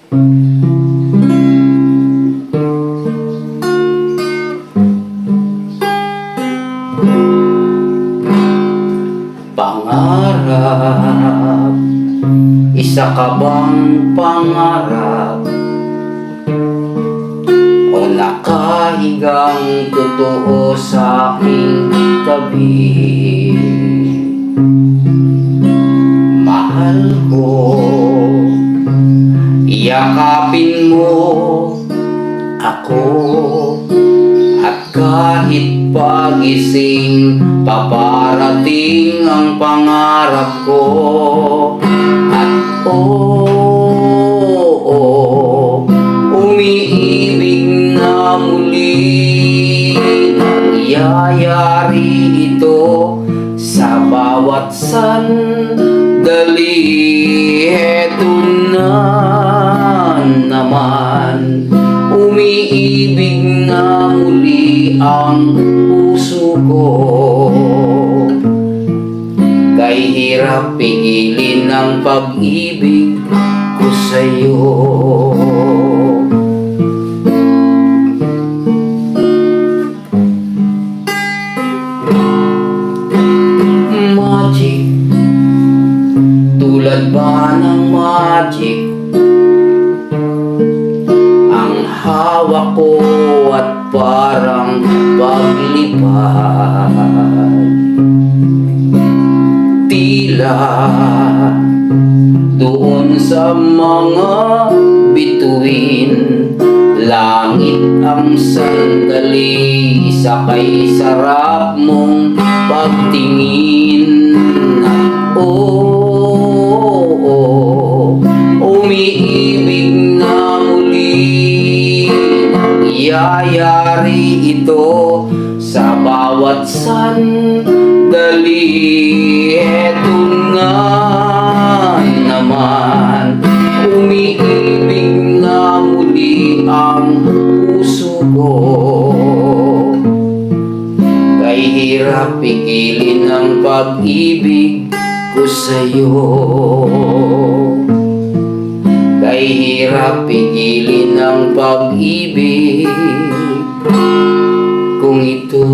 Pangarap, isa ka bang pangarap o nakahigang totoo sa aking tabi? Mahal ko, yakapin mo ako, at kahit pagising paparating ang pangarap ko. At umiibig na muli, nangyayari ito sa bawat sandali. Heto na naman, umiibig na muli ang puso ko. Kay hirap pigilin ang pag-ibig ko sa'yo. Magic, tulad ba ng magic ang hawak ko at parang paglipad? Tila doon sa mga bituin, langit ang sandali, sakay sarap mong pagtingin. At umiibig na muli, nangyayari ito sa bawat sandali. Heto nga naman, umiibig na muli ang puso ko. Kay hirap pigilin ang pag-ibig ko sa'yo. Kay hirap pigilin ang pag-ibig kong ito.